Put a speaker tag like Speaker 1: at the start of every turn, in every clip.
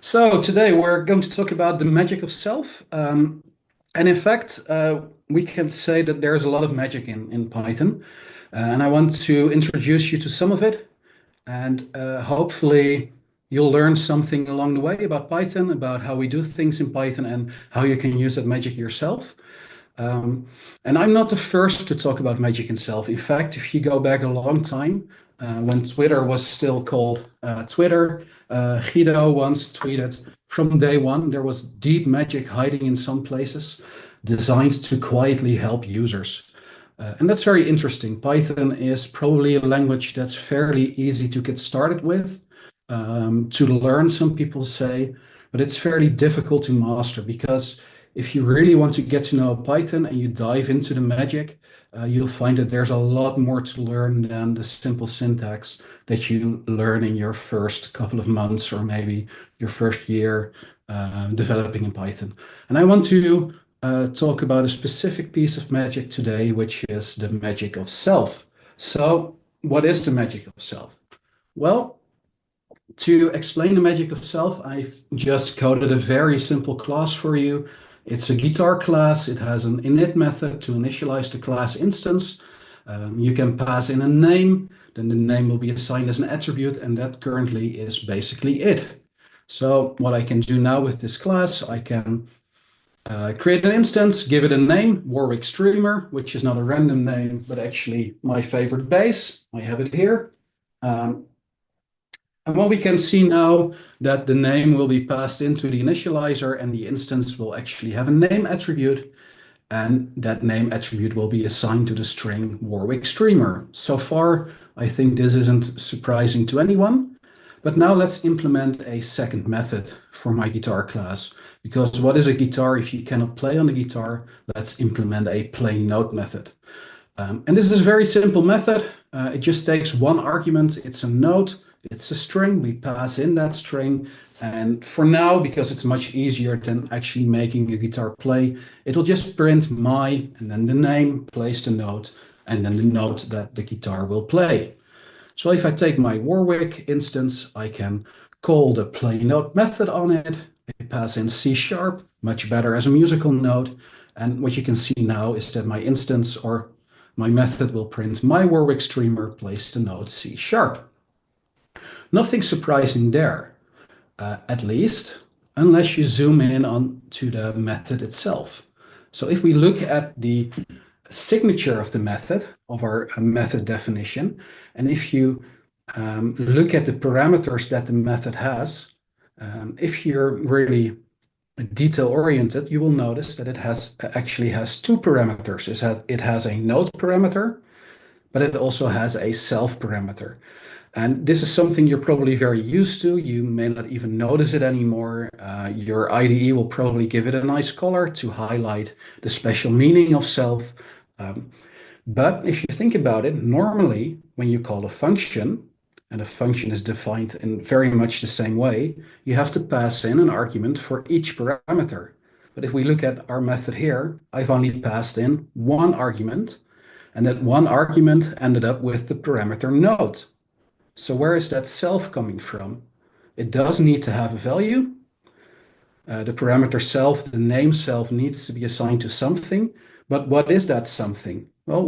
Speaker 1: So today we're going to talk about the magic of self. And in fact, we can say that there's a lot of magic in Python. And I want to introduce you to some of it. And hopefully you'll learn something along the way about Python, about how we do things in Python and how you can use that magic yourself. Um, and I'm not the first to talk about magic in self. In fact, if you go back a long time, when Twitter was still called Twitter, Guido once tweeted, from day one, there was deep magic hiding in some places, designed to quietly help users. And that's very interesting. Python is probably a language that's fairly easy to get started with, to learn, some people say, but it's fairly difficult to master because if you really want to get to know Python and you dive into the magic, you'll find that there's a lot more to learn than the simple syntax that you learn in your first couple of months or maybe your first year developing in Python. And I want to talk about a specific piece of magic today, which is the magic of self. So, what is the magic of self? Well, to explain the magic of self, I've just coded a very simple class for you. It's a guitar class. It has an init method to initialize the class instance. You can pass in a name, then the name will be assigned as an attribute, and that currently is basically it. So what I can do now with this class, I can create an instance, give it a name, Warwick Streamer, which is not a random name, but actually my favorite bass. I have it here. And what we can see now that the name will be passed into the initializer and the instance will actually have a name attribute, and that name attribute will be assigned to the string Warwick Streamer. So far, I think this isn't surprising to anyone. But now let's implement a second method for my guitar class. Because what is a guitar if you cannot play on the guitar? Let's implement a play note method. And this is a very simple method. It just takes one argument. It's a note. It's a string. We pass in that string. And for now, because it's much easier than actually making a guitar play, it'll just print my, and then the name, place the note, and then the note that the guitar will play. So if I take my Warwick instance, I can call the play note method on it. I pass in C sharp, much better as a musical note. And what you can see now is that my instance or my method will print my Warwick Streamer, place the note C sharp. Nothing surprising there, at least, unless you zoom in on to the method itself. So if we look at the signature of the method, of our method definition, and if you look at the parameters that the method has, if you're really detail-oriented, you will notice that it actually has two parameters. It has a note parameter, but it also has a self parameter. And this is something you're probably very used to. You may not even notice it anymore. Your IDE will probably give it a nice color to highlight the special meaning of self. But if you think about it, normally when you call a function, and a function is defined in very much the same way, you have to pass in an argument for each parameter. But if we look at our method here, I've only passed in one argument, and that one argument ended up with the parameter note. So where is that self coming from? It does need to have a value. The parameter self, the name self, needs to be assigned to something. But what is that something? Well,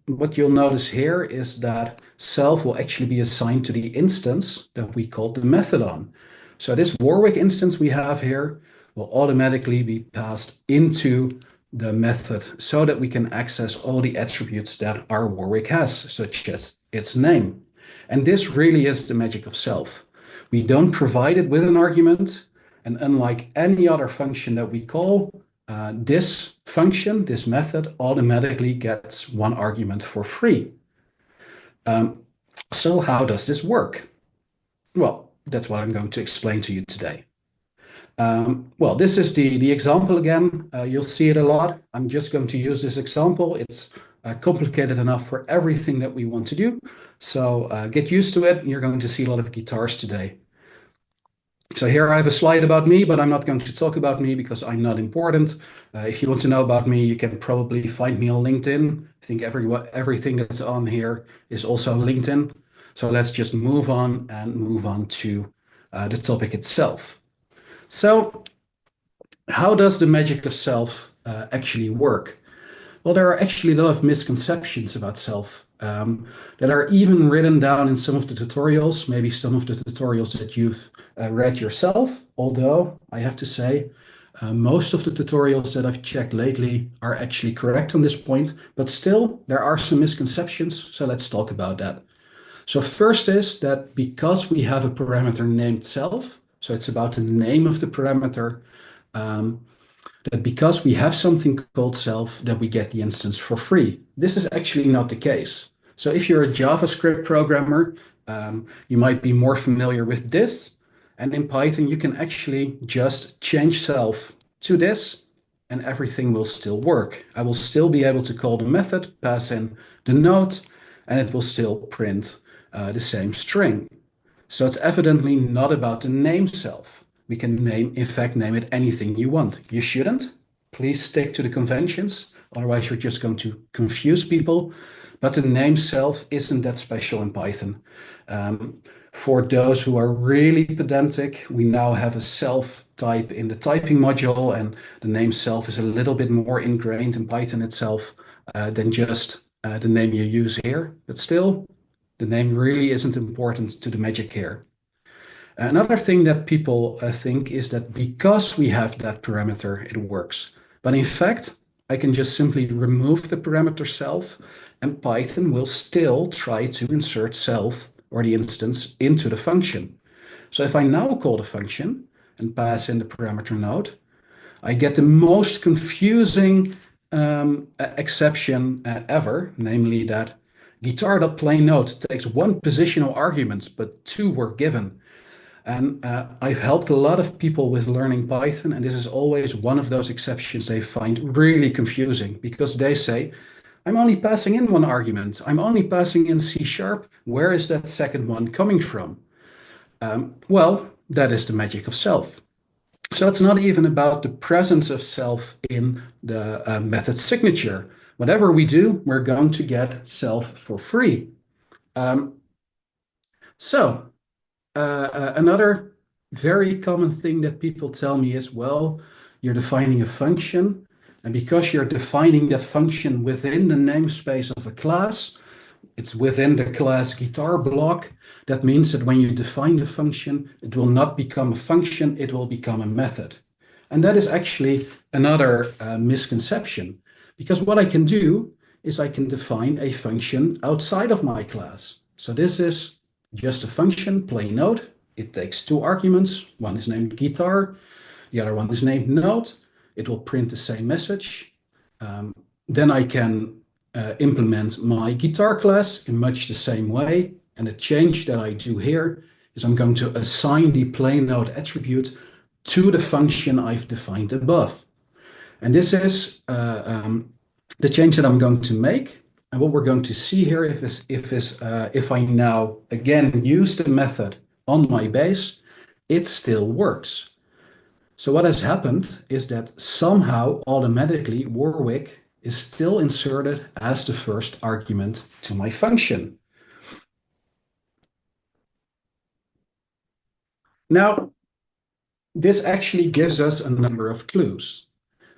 Speaker 1: what you'll notice here is that self will actually be assigned to the instance that we called the method on. So this Warwick instance we have here will automatically be passed into the method so that we can access all the attributes that our Warwick has, such as its name. And this really is the magic of self. We don't provide it with an argument, and unlike any other function that we call, this function, this method, automatically gets one argument for free. So how does this work? Well, that's what I'm going to explain to you today. Well, this is the example again. You'll see it a lot. I'm just going to use this example. It's complicated enough for everything that we want to do. So get used to it. You're going to see a lot of guitars today. So here I have a slide about me, but I'm not going to talk about me because I'm not important. If you want to know about me, you can probably find me on LinkedIn. I think everything that's on here is also LinkedIn. So let's just move on to the topic itself. So how does the magic of self actually work? Well, there are actually a lot of misconceptions about self that are even written down in some of the tutorials, maybe some of the tutorials that you've read yourself. Although I have to say, most of the tutorials that I've checked lately are actually correct on this point, but still there are some misconceptions. So let's talk about that. So first is that because we have a parameter named self, so it's about the name of the parameter, um, that because we have something called self, that we get the instance for free. This is actually not the case. So if you're a JavaScript programmer, you might be more familiar with this. And in Python, you can actually just change self to this, and everything will still work. I will still be able to call the method, pass in the node, and it will still print the same string. So it's evidently not about the name self. We can in fact, name it anything you want. You shouldn't. Please stick to the conventions. Otherwise, you're just going to confuse people. But the name self isn't that special in Python. Um, for those who are really pedantic, we now have a self type in the typing module, and the name self is a little bit more ingrained in Python itself than just the name you use here. But still, the name really isn't important to the magic here. Another thing that people think is that because we have that parameter, it works. But in fact, I can just simply remove the parameter self, and Python will still try to insert self or the instance into the function. So if I now call the function and pass in the parameter node, I get the most confusing exception ever, namely that guitar.playNote takes one positional argument, but two were given. And I've helped a lot of people with learning Python, and this is always one of those exceptions they find really confusing because they say, I'm only passing in one argument. I'm only passing in C sharp. Where is that second one coming from? Well, that is the magic of self. So it's not even about the presence of self in the method signature. Whatever we do, we're going to get self for free. Um, so another very common thing that people tell me is, well, you're defining a function, and because you're defining that function within the namespace of a class, it's within the class guitar block. That means that when you define the function, it will not become a function, it will become a method. And that is actually another misconception, because what I can do is I can define a function outside of my class. So this is just a function, plain node. It takes two arguments. One is named guitar, the other one is named node. It will print the same message. Then I can implement my guitar class in much the same way. And the change that I do here is I'm going to assign the plain node attribute to the function I've defined above. And this is the change that I'm going to make. And what we're going to see here if I now again use the method on my base, it still works. So what has happened is that somehow automatically Warwick is still inserted as the first argument to my function. Now, this actually gives us a number of clues.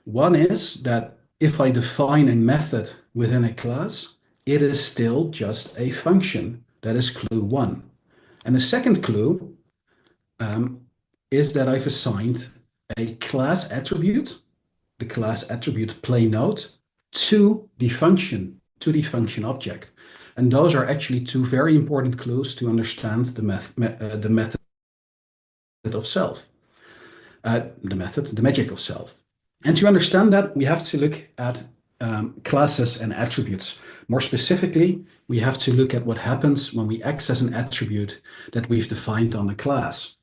Speaker 1: One is that if I define a method within a class, it is still just a function. That is clue one. And the second clue is that I've assigned a class attribute, the class attribute play node, to the function object. And those are actually two very important clues to understand the method of self, the magic of self. And to understand that, we have to look at classes and attributes. More specifically, we have to look at what happens when we access an attribute that we've defined on the class.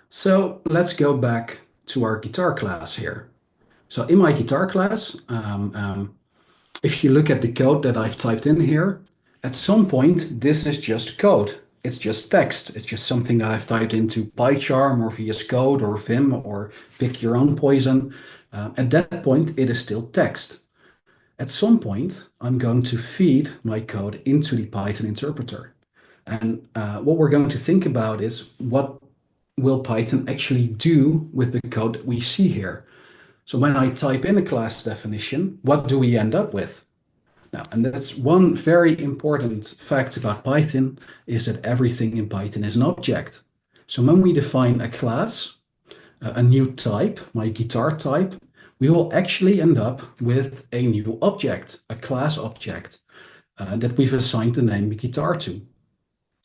Speaker 1: So let's go back to our guitar class here. So in my guitar class, if you look at the code that I've typed in here, at some point, this is just code. It's just text. It's just something that I've typed into PyCharm or VS Code or Vim or pick your own poison. At that point, it is still text. At some point, I'm going to feed my code into the Python interpreter. And what we're going to think about is what will Python actually do with the code that we see here? So when I type in a class definition, what do we end up with? Now, and that's one very important fact about Python, is that everything in Python is an object. So when we define a class, a new type, my guitar type, we will actually end up with a new object, a class object that we've assigned the name guitar to.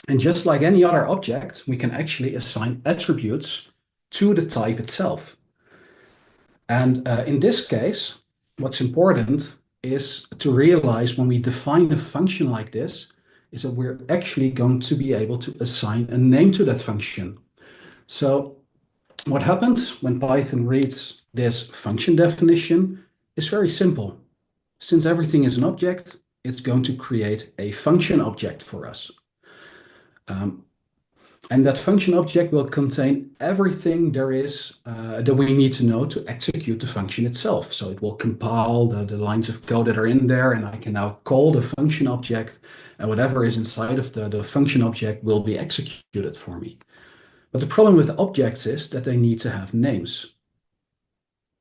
Speaker 1: And just like any other object, we can actually assign attributes to the type itself. And in this case, what's important is to realize when we define a function like this, is that we're actually going to be able to assign a name to that function. So what happens when Python reads this function definition is very simple. Since everything is an object, it's going to create a function object for us. And that function object will contain everything there is that we need to know to execute the function itself. So it will compile the lines of code that are in there, and I can now call the function object, and whatever is inside of the function object will be executed for me. But the problem with objects is that they need to have names.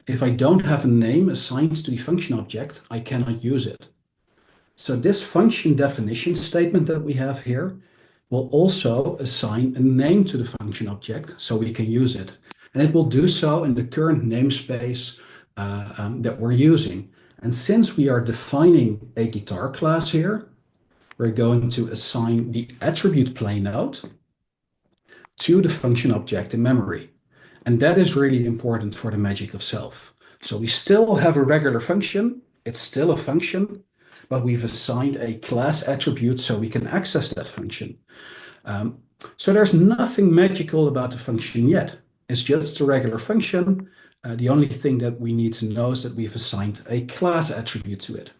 Speaker 1: If I don't have a name assigned to the function object, I cannot use it. So this function definition statement that we have here will also assign a name to the function object so we can use it. And it will do so in the current namespace that we're using. And since we are defining a guitar class here, we're going to assign the attribute playNote to the function object in memory. And that is really important for the magic of self. So we still have a regular function, it's still a function, but we've assigned a class attribute so we can access that function. So there's nothing magical about the function yet. It's just a regular function. The only thing that we need to know is that we've assigned a class attribute to it.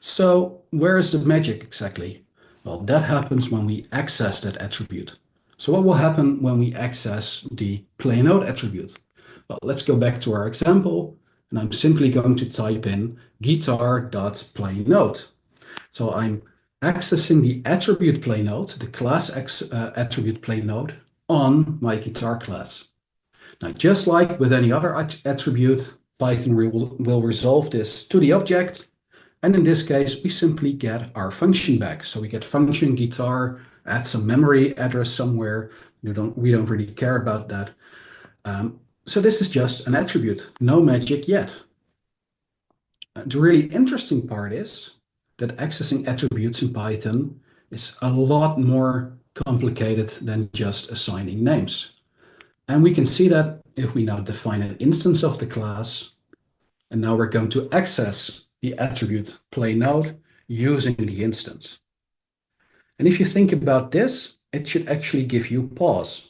Speaker 1: So where is the magic exactly? Well, that happens when we access that attribute. So what will happen when we access the playNote attribute? Well, let's go back to our example, and I'm simply going to type in guitar.playNote. So I'm accessing the attribute playNote, the class attribute playNote on my guitar class. Now, just like with any other attribute, Python will resolve this to the object. And in this case, we simply get our function back. So we get function guitar, add some memory address somewhere. We don't really care about that. So this is just an attribute, no magic yet. The really interesting part is that accessing attributes in Python is a lot more complicated than just assigning names. And we can see that if we now define an instance of the class, and now we're going to access the attribute playNote using the instance. And if you think about this, it should actually give you pause.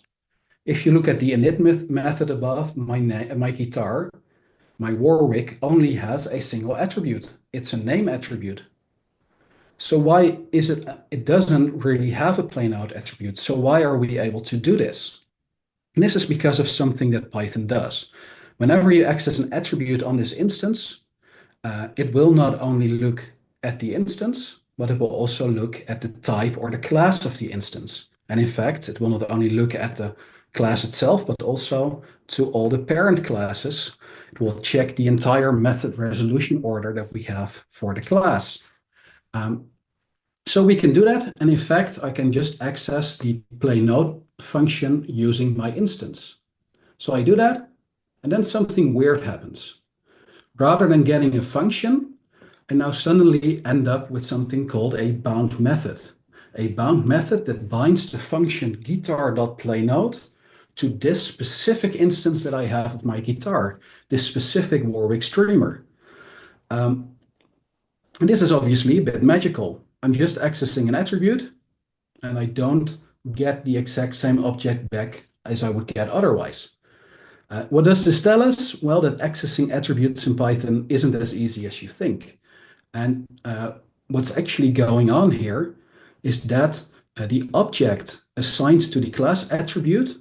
Speaker 1: If you look at the init method above, my guitar, my Warwick only has a single attribute. It's a name attribute. So why is it doesn't really have a playNote attribute. So why are we able to do this? And this is because of something that Python does. Whenever you access an attribute on this instance, it will not only look at the instance, but it will also look at the type or the class of the instance. And in fact, it will not only look at the class itself, but also to all the parent classes. It will check the entire method resolution order that we have for the class. So we can do that. And in fact, I can just access the playNote function using my instance. So I do that, and then something weird happens. Rather than getting a function, I now suddenly end up with something called a bound method. A bound method that binds the function guitar.playNote to this specific instance that I have of my guitar, this specific Warwick streamer. And this is obviously a bit magical. I'm just accessing an attribute, and I don't get the exact same object back as I would get otherwise. What does this tell us? Well, that accessing attributes in Python isn't as easy as you think. And what's actually going on here is that the object assigned to the class attribute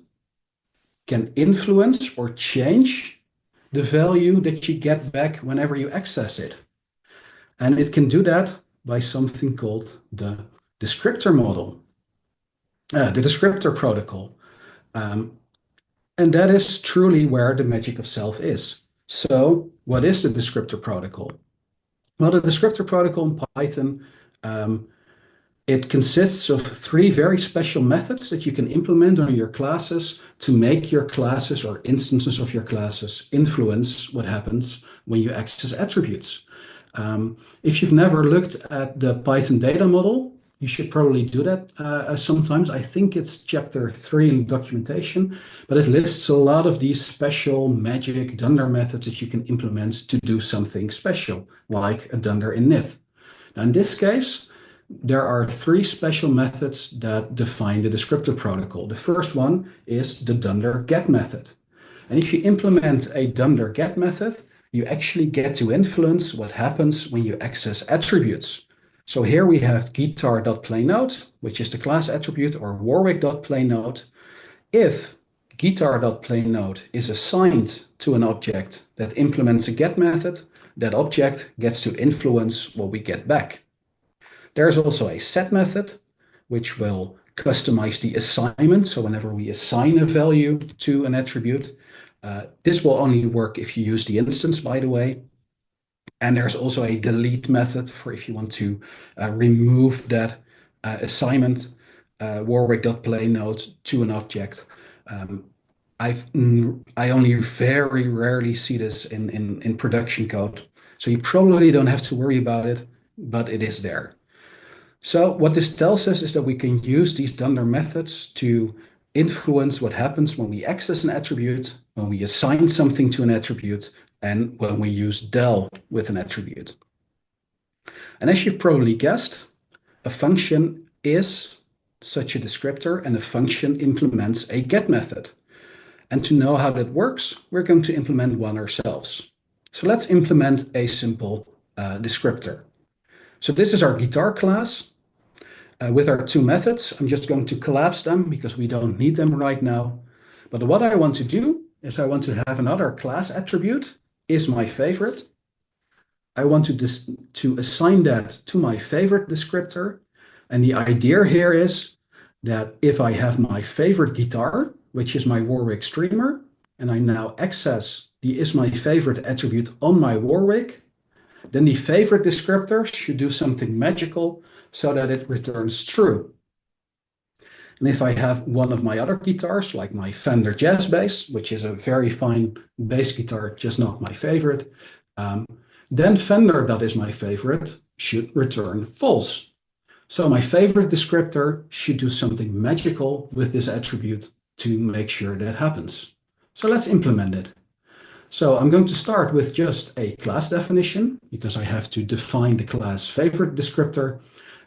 Speaker 1: can influence or change the value that you get back whenever you access it. And it can do that by something called the descriptor model, the descriptor protocol. And that is truly where the magic of self is. So what is the descriptor protocol? Well, the descriptor protocol in Python, it consists of three very special methods that you can implement on your classes to make your classes or instances of your classes influence what happens when you access attributes. If you've never looked at the Python data model, you should probably do that sometimes. I think it's chapter 3 in documentation, but it lists a lot of these special magic dunder methods that you can implement to do something special, like a dunder init. Now, in this case, there are three special methods that define the descriptor protocol. The first one is the dunder get method. And if you implement a dunder get method, you actually get to influence what happens when you access attributes. So here we have guitar.playNote, which is the class attribute, or warwick.playNote. If guitar.playNote is assigned to an object that implements a get method, that object gets to influence what we get back. There's also a set method, which will customize the assignment. So whenever we assign a value to an attribute, this will only work if you use the instance, by the way. And there's also a delete method for if you want to remove that assignment, warwick.playNote to an object. I only very rarely see this in production code. So you probably don't have to worry about it, but it is there. So what this tells us is that we can use these dunder methods to influence what happens when we access an attribute, when we assign something to an attribute, and when we use del with an attribute. And as you've probably guessed, a function is such a descriptor, and a function implements a get method. And to know how that works, we're going to implement one ourselves. So let's implement a simple descriptor. So this is our guitar class. With our two methods, I'm just going to collapse them because we don't need them right now. But what I want to do is I want to have another class attribute, is my favorite. I want to assign that to my favorite descriptor. And the idea here is that if I have my favorite guitar, which is my Warwick streamer, and I now access the is my favorite attribute on my Warwick, then the favorite descriptor should do something magical so that it returns true. And if I have one of my other guitars, like my Fender Jazz Bass, which is a very fine bass guitar, just not my favorite, then Fender, that is my favorite, should return false. So my favorite descriptor should do something magical with this attribute to make sure that happens. So let's implement it. So I'm going to start with just a class definition because I have to define the class favorite descriptor.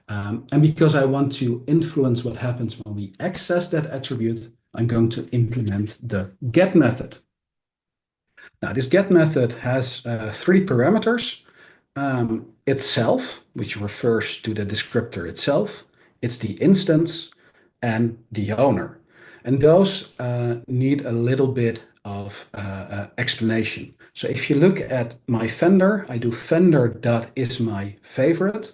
Speaker 1: And because I want to influence what happens when we access that attribute, I'm going to implement the get method. Now, this get method has three parameters. Itself, which refers to the descriptor itself. It's the instance and the owner. And those need a little bit of explanation. So if you look at my Fender, I do Fender.isMyFavorite.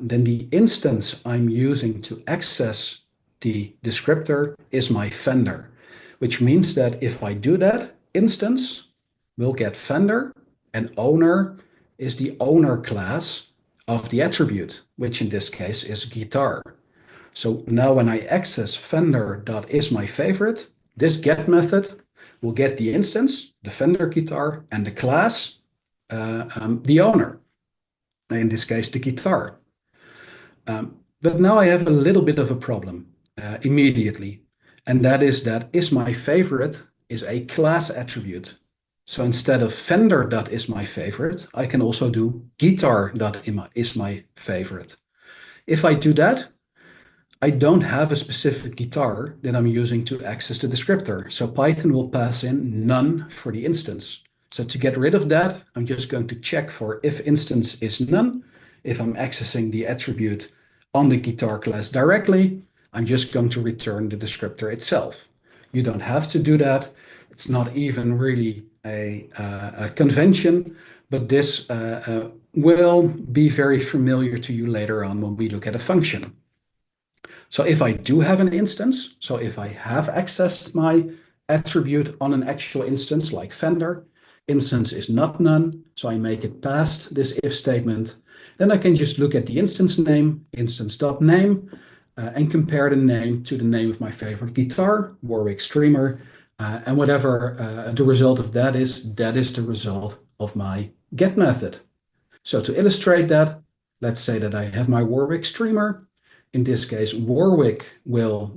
Speaker 1: Then the instance I'm using to access the descriptor is my Fender, which means that if I do that, instance will get Fender, and owner is the owner class of the attribute, which in this case is guitar. So now when I access Fender.isMyFavorite, this get method will get the instance, the Fender guitar, and the class, the owner, in this case, the guitar. But now I have a little bit of a problem immediately, and that is my favorite is a class attribute. So instead of Fender.isMyFavorite, I can also do guitar.isMyFavorite. If I do that, I don't have a specific guitar that I'm using to access the descriptor. So Python will pass in none for the instance. So to get rid of that, I'm just going to check for if instance is none. If I'm accessing the attribute on the guitar class directly, I'm just going to return the descriptor itself. You don't have to do that. It's not even really a convention, but this will be very familiar to you later on when we look at a function. So if I do have an instance, so if I have accessed my attribute on an actual instance like vendor, instance is not none, so I make it past this if statement, then I can just look at the instance name, instance.name, and compare the name to the name of my favorite guitar, Warwick Streamer, and whatever the result of that is the result of my get method. So to illustrate that, let's say that I have my Warwick Streamer. In this case, Warwick will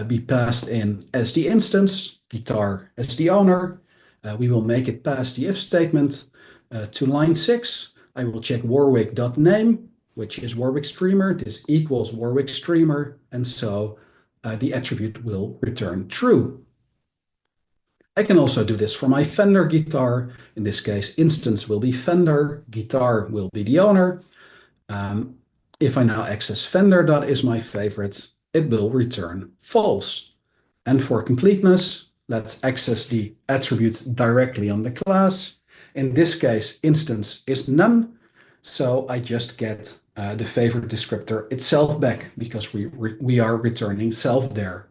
Speaker 1: be passed in as the instance, guitar as the owner. We will make it past the if statement to line 6. I will check warwick.name, which is Warwick Streamer. This equals Warwick Streamer, and so the attribute will return true. I can also do this for my Fender guitar. In this case, instance will be Fender, guitar will be the owner. If I now access Fender.isMyFavorite, it will return false. And for completeness, let's access the attribute directly on the class. In this case, instance is none. So I just get the favorite descriptor itself back because we are returning self there.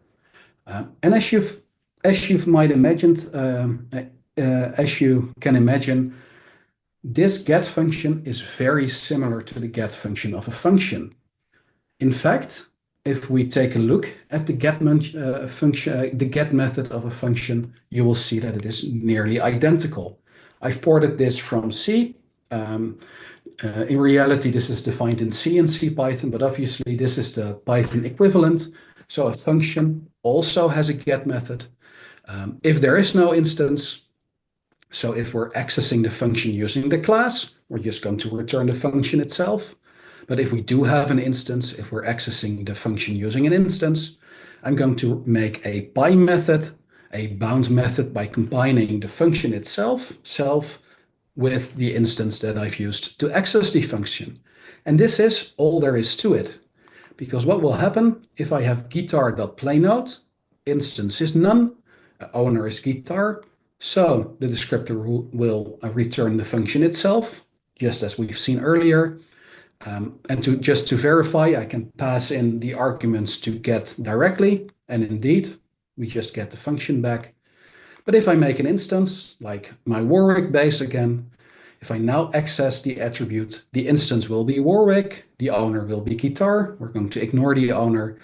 Speaker 1: And as you might imagined, as you can imagine, this get function is very similar to the get function of a function. In fact, if we take a look at the get function, the get method of a function, you will see that it is nearly identical. I've ported this from C. In reality, this is defined in C and CPython, but obviously this is the Python equivalent. So a function also has a get method. If there is no instance, so if we're accessing the function using the class, we're just going to return the function itself. But if we do have an instance, if we're accessing the function using an instance, I'm going to make a by method, a bound method by combining the function itself, self, with the instance that I've used to access the function. And this is all there is to it. Because what will happen if I have guitar.playNote, instance is none, owner is guitar, so the descriptor will return the function itself, just as we've seen earlier. And just to verify, I can pass in the arguments to get directly, and indeed, we just get the function back. But if I make an instance, like my Warwick base again, if I now access the attribute, the instance will be Warwick, the owner will be guitar, we're going to ignore the owner,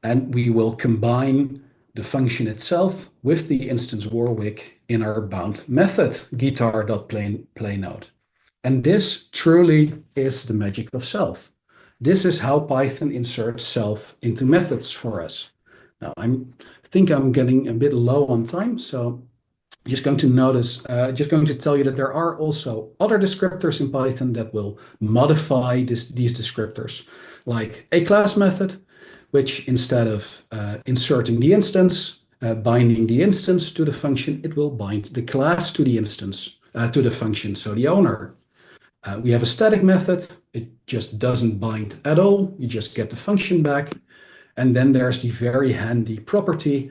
Speaker 1: and we will combine the function itself with the instance Warwick in our bound method, guitar.playNote. And this truly is the magic of self. This is how Python inserts self into methods for us. Now, I think I'm getting a bit low on time, so I'm just going to tell you that there are also other descriptors in Python that will modify these descriptors, like a class method, which instead of inserting the instance, binding the instance to the function, it will bind the class to the instance, to the function, so the owner. We have a static method. It just doesn't bind at all. You just get the function back. And then there's the very handy property,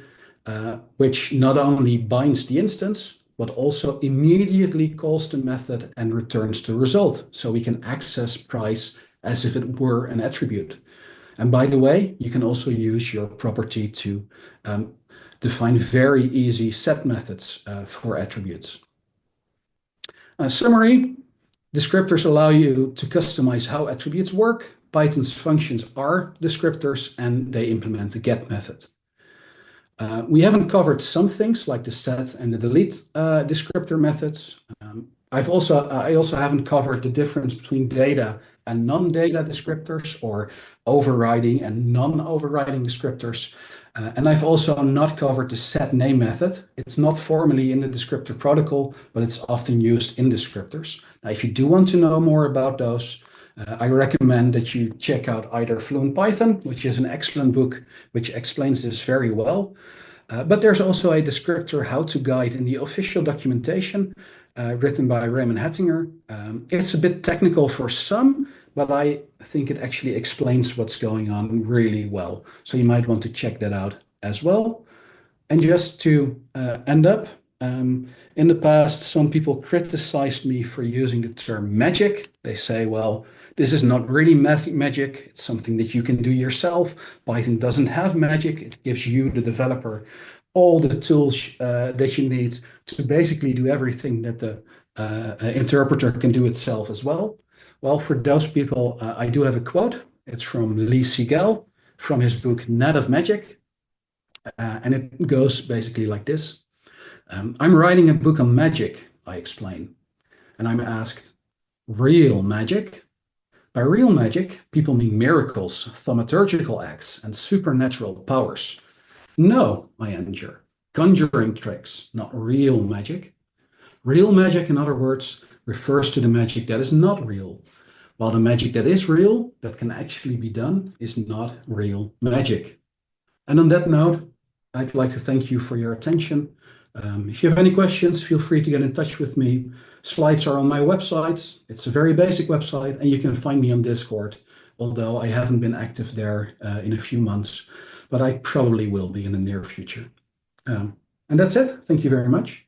Speaker 1: which not only binds the instance, but also immediately calls the method and returns the result. So we can access price as if it were an attribute. And by the way, you can also use your property to define very easy set methods for attributes. Summary. Descriptors allow you to customize how attributes work. Python's functions are descriptors, and they implement the get method. We haven't covered some things like the set and the delete descriptor methods. I also haven't covered the difference between data and non-data descriptors, or overriding and non-overriding descriptors. And I've also not covered the set name method. It's not formally in the descriptor protocol, but it's often used in descriptors. Now, if you do want to know more about those, I recommend that you check out either Fluent Python, which is an excellent book which explains this very well. But there's also a descriptor how-to guide in the official documentation written by Raymond Hattinger. It's a bit technical for some, but I think it actually explains what's going on really well. So you might want to check that out as well. And just to end up, In the past, some people criticized me for using the term magic. They say, well, this is not really magic. It's something that you can do yourself. Python doesn't have magic. It gives you, the developer, all the tools that you need to basically do everything that the interpreter can do itself as well. Well, for those people, I do have a quote. It's from Lee Siegel from his book Net of Magic. And it goes basically like this. I'm writing a book on magic, I explain. And I'm asked, real magic? By real magic, people mean miracles, thaumaturgical acts, and supernatural powers. No, I answer, conjuring tricks, not real magic. Real magic, in other words, refers to the magic that is not real, while the magic that is real, that can actually be done, is not real magic. And on that note, I'd like to thank you for your attention. If you have any questions, feel free to get in touch with me. Slides are on my website. It's a very basic website, and you can find me on Discord, although I haven't been active there in a few months, but I probably will be in the near future. And that's it. Thank you very much.